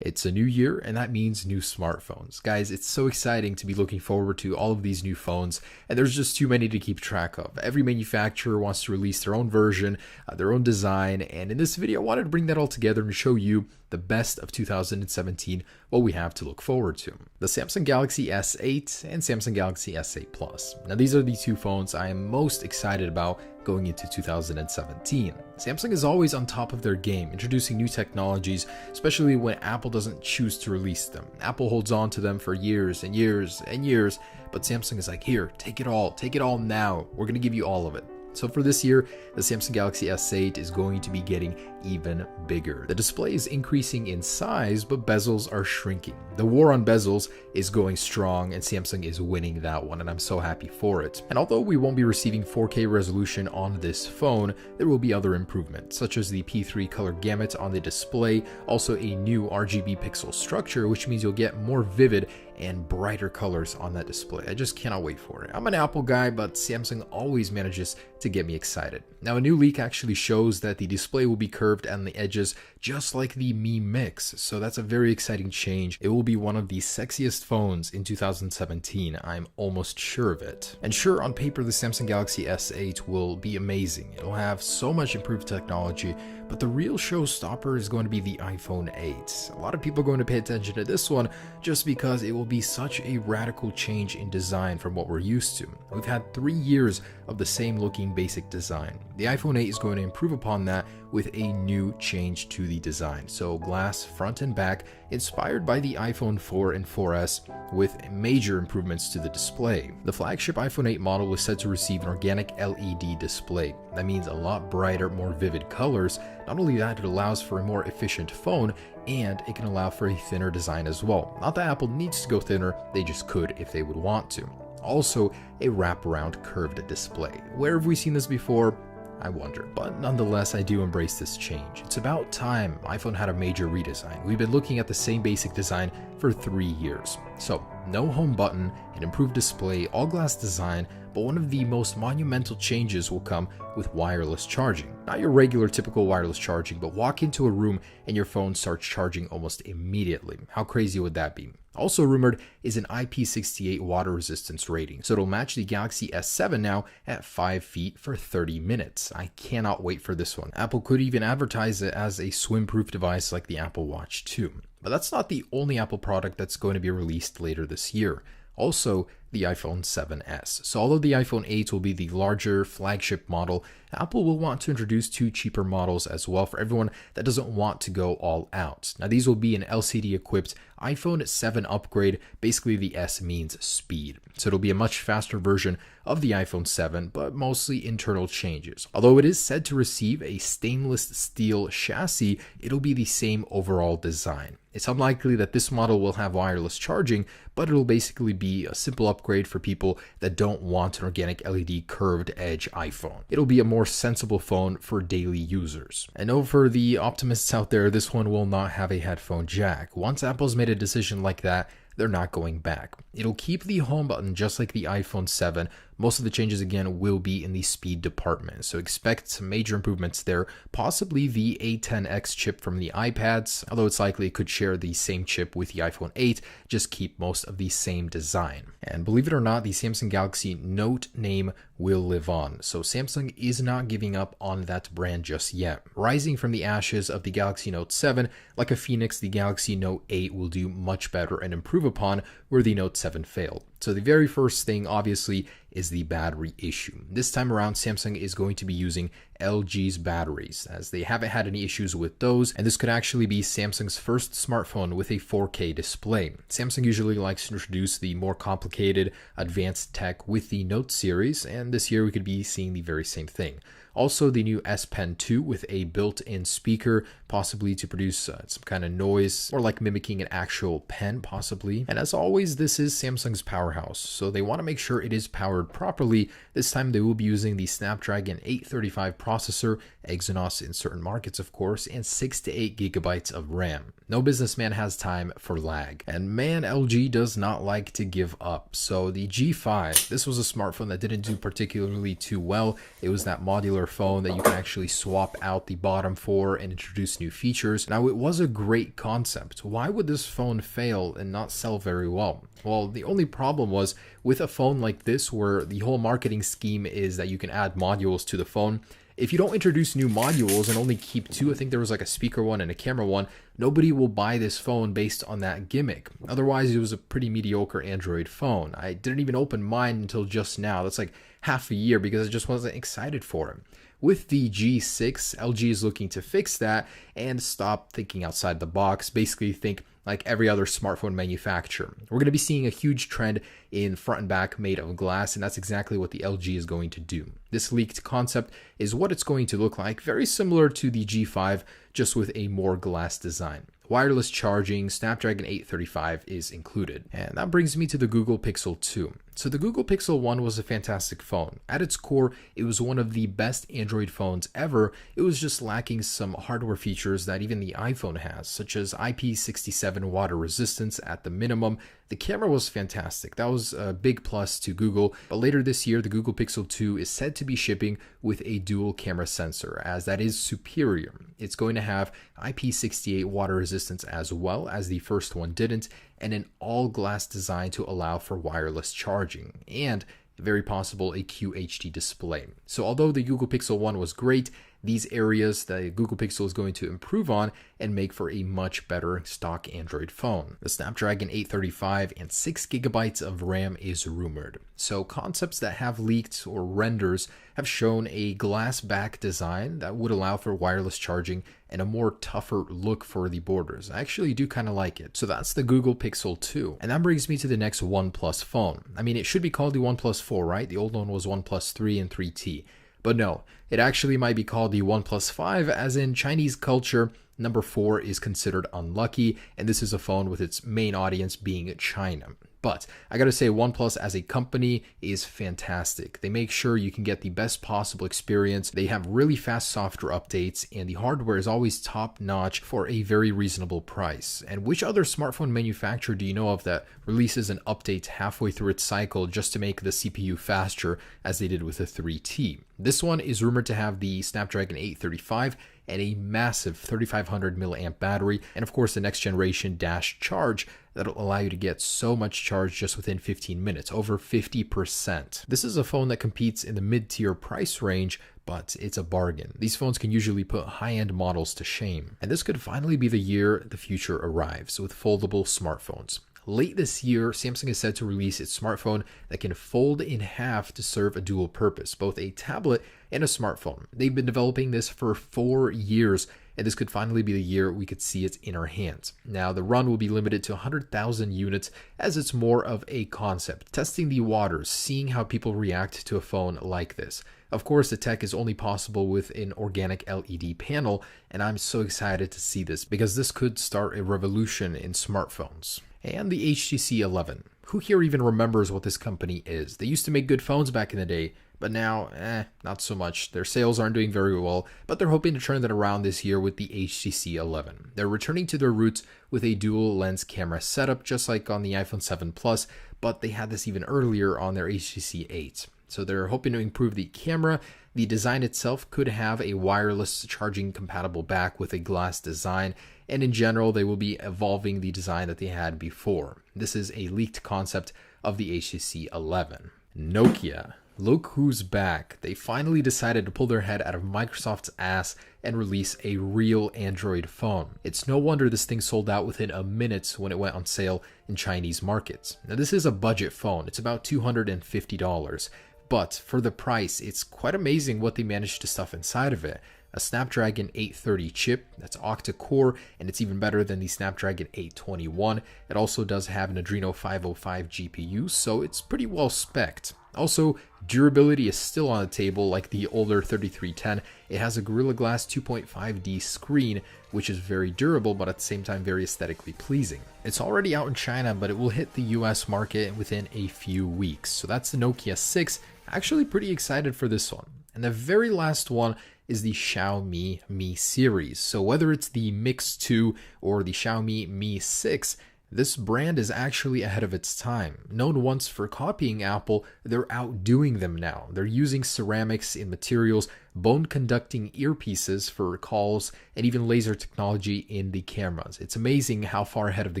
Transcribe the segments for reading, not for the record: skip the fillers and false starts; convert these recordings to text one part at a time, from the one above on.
It's a new year, and that means new smartphones. Guys, it's so exciting to be looking forward to all of these new phones, and there's just too many to keep track of. Every manufacturer wants to release their own version, their own design, and in this video, I wanted to bring that all together and show you the best of 2017, what we have to look forward to. The Samsung Galaxy S8 and Samsung Galaxy S8 Plus. Now, these are the two phones I am most excited about going into 2017. Samsung is always on top of their game, introducing new technologies, especially when Apple doesn't choose to release them. Apple holds on to them for years and years and years, but Samsung is like, here, take it all now. We're gonna give you all of it. So for this year, the Samsung Galaxy S8 is going to be getting even bigger. The display is increasing in size, but bezels are shrinking. The war on bezels is going strong, and Samsung is winning that one, and I'm so happy for it. And although we won't be receiving 4K resolution on this phone, there will be other improvements, such as the P3 color gamut on the display, also a new RGB pixel structure, which means you'll get more vivid and brighter colors on that display. I just cannot wait for it. I'm an Apple guy, but Samsung always manages to get me excited. Now, a new leak actually shows that the display will be curved on the edges, just like the Mi Mix, so that's a very exciting change. It will be one of the sexiest phones in 2017, I'm almost sure of it. And sure, on paper, the Samsung Galaxy S8 will be amazing. It'll have so much improved technology, but the real showstopper is going to be the iPhone 8. A lot of people are going to pay attention to this one just because it will be such a radical change in design from what we're used to. We've had 3 years of the same looking basic design. The iPhone 8 is going to improve upon that with a new change to the design. So glass front and back, inspired by the iPhone 4 and 4S, with major improvements to the display. The flagship iPhone 8 model was said to receive an organic LED display. That means a lot brighter, more vivid colors. Not only that, it allows for a more efficient phone, and it can allow for a thinner design as well. Not that Apple needs to go thinner, they just could if they would want to. Also, a wraparound curved display. Where have we seen this before? I wonder. But nonetheless, I do embrace this change. It's about time iPhone had a major redesign. We've been looking at the same basic design for 3 years. So, no home button, an improved display, all glass design, but one of the most monumental changes will come with wireless charging. Not your regular typical wireless charging, but walk into a room and your phone starts charging almost immediately. How crazy would that be? Also rumored is an IP68 water resistance rating, so it'll match the Galaxy S7 now at 5 feet for 30 minutes. I cannot wait for this one. Apple could even advertise it as a swim-proof device like the Apple Watch 2. But that's not the only Apple product that's going to be released later this year. Also, the iPhone 7s. So although the iPhone 8 will be the larger flagship model, Apple will want to introduce 2 cheaper models as well for everyone that doesn't want to go all out. Now these will be an LCD equipped iPhone 7 upgrade. Basically the S means speed. So it'll be a much faster version of the iPhone 7, but mostly internal changes. Although it is said to receive a stainless steel chassis, it'll be the same overall design. It's unlikely that this model will have wireless charging, but it'll basically be a simple upgrade for people that don't want an organic LED curved edge iPhone. It'll be a more sensible phone for daily users. I know for the optimists out there, this one will not have a headphone jack. Once Apple's made a decision like that, they're not going back. It'll keep the home button just like the iPhone 7. Most of the changes again will be in the speed department, so expect some major improvements there, possibly the A10X chip from the iPads, although it's likely it could share the same chip with the iPhone 8, just keep most of the same design. And believe it or not, the Samsung Galaxy Note name will live on, so Samsung is not giving up on that brand just yet. Rising from the ashes of the Galaxy Note 7, like a phoenix, the Galaxy Note 8 will do much better and improve upon where the Note 7 failed. So the very first thing, obviously, is the battery issue. This time around, Samsung is going to be using LG's batteries, as they haven't had any issues with those, and this could actually be Samsung's first smartphone with a 4K display. Samsung usually likes to introduce the more complicated, advanced tech with the Note series, and this year we could be seeing the very same thing. Also, the new S Pen 2 with a built-in speaker, possibly to produce some kind of noise, or like mimicking an actual pen, possibly. And as always, this is Samsung's powerhouse, so they want to make sure it is powered properly. This time they will be using the Snapdragon 835 processor, Exynos in certain markets of course, and 6 to 8 gigabytes of RAM. No businessman has time for lag. And man, LG does not like to give up. So the G5, this was a smartphone that didn't do particularly too well. It was that modular phone that you can actually swap out the bottom for and introduce these new features. Now, it was a great concept. Why would this phone fail and not sell very well? Well, the only problem was with a phone like this, where the whole marketing scheme is that you can add modules to the phone. If you don't introduce new modules and only keep two, I think there was like a speaker one and a camera one, nobody will buy this phone based on that gimmick. Otherwise, it was a pretty mediocre Android phone. I didn't even open mine until just now. That's like half a year because I just wasn't excited for it. With the G6, LG is looking to fix that and stop thinking outside the box, basically think like every other smartphone manufacturer. We're going to be seeing a huge trend in front and back made of glass, and that's exactly what the LG is going to do. This leaked concept is what it's going to look like, very similar to the G5, just with a more glass design. Wireless charging, Snapdragon 835 is included. And that brings me to the Google Pixel 2. So the Google Pixel 1 was a fantastic phone. At its core, it was one of the best Android phones ever. It was just lacking some hardware features that even the iPhone has, such as IP67 water resistance at the minimum. The camera was fantastic. That was a big plus to Google. But later this year, the Google Pixel 2 is said to be shipping with a dual camera sensor, as that is superior. It's going to have IP68 water resistance as well, as the first one didn't, and an all-glass design to allow for wireless charging, and very possible a QHD display. So although the Google Pixel 1 was great, these areas the Google Pixel is going to improve on and make for a much better stock Android phone. The Snapdragon 835 and 6GB of RAM is rumored. So concepts that have leaked or renders have shown a glass back design that would allow for wireless charging and a more tougher look for the borders. I actually do kind of like it. So that's the Google Pixel 2. And that brings me to the next OnePlus phone. I mean, it should be called the OnePlus 4, right? The old one was OnePlus 3 and 3T. But no, it actually might be called the OnePlus 5, as in Chinese culture, number 4 is considered unlucky, and this is a phone with its main audience being China. But I gotta say, OnePlus as a company is fantastic. They make sure you can get the best possible experience. They have really fast software updates, and the hardware is always top notch for a very reasonable price. And which other smartphone manufacturer do you know of that releases an update halfway through its cycle just to make the CPU faster, as they did with the 3T? This one is rumored to have the Snapdragon 835 and a massive 3500 milliamp battery, and of course the next generation dash charge that'll allow you to get so much charge just within 15 minutes, over 50%. This is a phone that competes in the mid-tier price range, but it's a bargain. These phones can usually put high-end models to shame. And this could finally be the year the future arrives with foldable smartphones. Late this year, Samsung is set to release its smartphone that can fold in half to serve a dual purpose, both a tablet and a smartphone. They've been developing this for 4 years, and this could finally be the year we could see it in our hands. Now, the run will be limited to 100,000 units, as it's more of a concept, testing the waters, seeing how people react to a phone like this. Of course, the tech is only possible with an organic LED panel, and I'm so excited to see this because this could start a revolution in smartphones. And the HTC 11. Who here even remembers what this company is? They used to make good phones back in the day, but now, not so much. Their sales aren't doing very well, but they're hoping to turn that around this year with the HTC 11. They're returning to their roots with a dual lens camera setup, just like on the iPhone 7 Plus, but they had this even earlier on their HTC 8. So they're hoping to improve the camera. The design itself could have a wireless charging compatible back with a glass design, and in general, they will be evolving the design that they had before. This is a leaked concept of the HTC 11. Nokia. Look who's back. They finally decided to pull their head out of Microsoft's ass and release a real Android phone. It's no wonder this thing sold out within a minute when it went on sale in Chinese markets. Now, this is a budget phone. It's about $250. But for the price, it's quite amazing what they managed to stuff inside of it. A Snapdragon 830 chip that's octa-core, and it's even better than the Snapdragon 821. It also does have an Adreno 505 GPU, so it's pretty well spec'd. Also, durability is still on the table like the older 3310. It has a Gorilla Glass 2.5D screen, which is very durable, but at the same time very aesthetically pleasing. It's already out in China, but it will hit the US market within a few weeks. So that's the Nokia 6. Actually pretty excited for this one. And the very last one is the Xiaomi Mi series. So whether it's the Mix 2 or the Xiaomi Mi 6, This brand is actually ahead of its time. Known once for copying Apple, they're outdoing them now. They're using ceramics in materials, bone conducting earpieces for calls, and even laser technology in the cameras. It's amazing how far ahead of the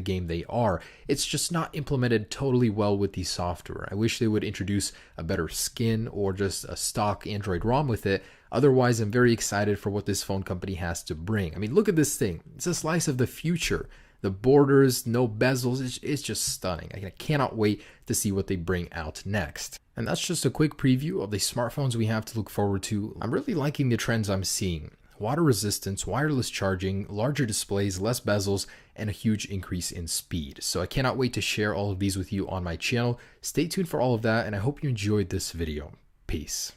game they are. It's just not implemented totally well with the software. I wish they would introduce a better skin or just a stock Android ROM with it. Otherwise, I'm very excited for what this phone company has to bring. I mean, look at this thing. It's a slice of the future. The borders, no bezels, it's just stunning. I cannot wait to see what they bring out next. And that's just a quick preview of the smartphones we have to look forward to. I'm really liking the trends I'm seeing. Water resistance, wireless charging, larger displays, less bezels, and a huge increase in speed. So I cannot wait to share all of these with you on my channel. Stay tuned for all of that, and I hope you enjoyed this video. Peace.